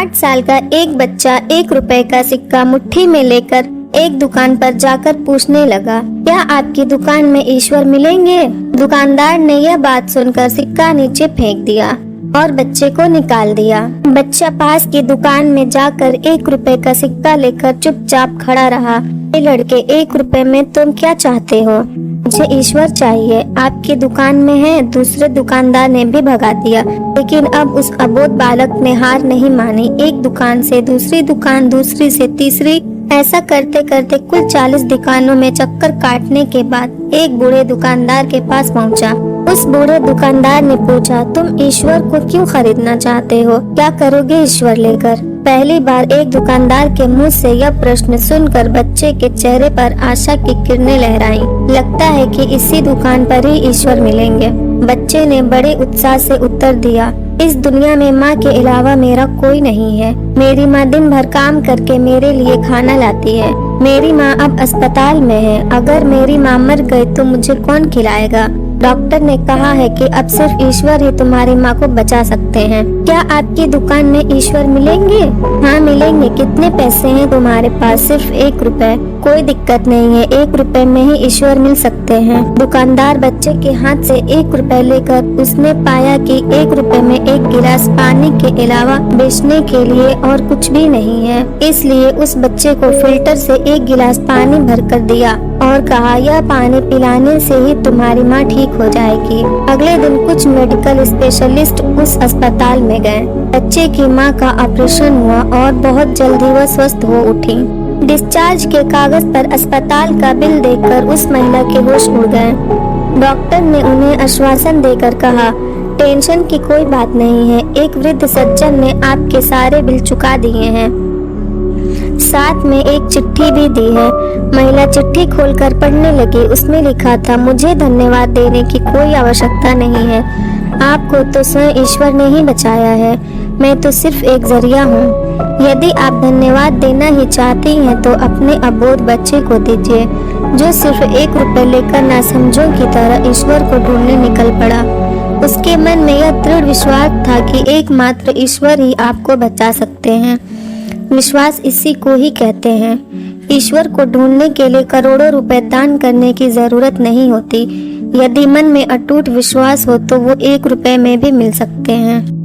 8 साल का एक बच्चा 1 रुपए का सिक्का मुट्ठी में लेकर एक दुकान पर जाकर पूछने लगा, क्या आपकी दुकान में ईश्वर मिलेंगे? दुकानदार ने यह बात सुनकर सिक्का नीचे फेंक दिया और बच्चे को निकाल दिया। बच्चा पास की दुकान में जाकर 1 रुपए का सिक्का लेकर चुपचाप खड़ा रहा। ये लड़के, 1 रुपए में तुम क्या चाहते हो? मुझे ईश्वर चाहिए, आपकी दुकान में है। दूसरे दुकानदार ने भी भगा दिया, लेकिन अब उस अबोध बालक ने हार नहीं मानी। एक दुकान से दूसरी दुकान, दूसरी से तीसरी, ऐसा करते करते कुल 40 दुकानों में चक्कर काटने के बाद एक बूढ़े दुकानदार के पास पहुंचा। उस बूढ़े दुकानदार ने पूछा, तुम ईश्वर को क्यों खरीदना चाहते हो? क्या करोगे ईश्वर लेकर? पहली बार एक दुकानदार के मुंह से यह प्रश्न सुनकर बच्चे के चेहरे पर आशा की किरणें लहराईं। लगता है कि इसी दुकान पर ही ईश्वर मिलेंगे। बच्चे ने बड़े उत्साह से उत्तर दिया, इस दुनिया में माँ के अलावा मेरा कोई नहीं है। मेरी माँ दिन भर काम करके मेरे लिए खाना लाती है। मेरी माँ अब अस्पताल में है। अगर मेरी माँ मर गई तो मुझे कौन खिलाएगा? डॉक्टर ने कहा है कि अब सिर्फ ईश्वर ही तुम्हारी माँ को बचा सकते हैं। क्या आपकी दुकान में ईश्वर मिलेंगे? हाँ मिलेंगे। कितने पैसे हैं तुम्हारे पास? सिर्फ 1 रुपए। कोई दिक्कत नहीं है, 1 रुपए में ही ईश्वर मिल सकते हैं। दुकानदार बच्चे के हाथ से 1 रुपए लेकर उसने पाया कि 1 रुपए में 1 गिलास पानी के अलावा बेचने के लिए और कुछ भी नहीं है। इसलिए उस बच्चे को फिल्टर से 1 गिलास पानी भर कर दिया और कहा, यह पानी पिलाने से ही तुम्हारी माँ ठीक हो जाएगी। अगले दिन कुछ मेडिकल स्पेशलिस्ट उस अस्पताल में गए। बच्चे की माँ का ऑपरेशन हुआ और बहुत जल्दी वह स्वस्थ हो उठी। डिस्चार्ज के कागज पर अस्पताल का बिल देखकर उस महिला के होश उड़ गए। डॉक्टर ने उन्हें आश्वासन देकर कहा, टेंशन की कोई बात नहीं है। एक वृद्ध सज्जन ने आपके सारे बिल चुका दिए हैं, साथ में एक चिट्ठी भी दी है। महिला चिट्ठी खोलकर पढ़ने लगी। उसमें लिखा था, मुझे धन्यवाद देने की कोई आवश्यकता नहीं है। आपको तो स्वयं ईश्वर ने ही बचाया है। मैं तो सिर्फ एक जरिया हूँ। यदि आप धन्यवाद देना ही चाहती हैं तो अपने अबोध बच्चे को दीजिए, जो सिर्फ 1 रुपए लेकर नासमझों की तरह ईश्वर को ढूंढने निकल पड़ा। उसके मन में यह दृढ़ विश्वास था कि एकमात्र ईश्वर ही आपको बचा सकते हैं। विश्वास इसी को ही कहते हैं। ईश्वर को ढूंढने के लिए करोड़ों रुपए दान करने की जरूरत नहीं होती। यदि मन में अटूट विश्वास हो तो वो 1 रुपए में भी मिल सकते हैं।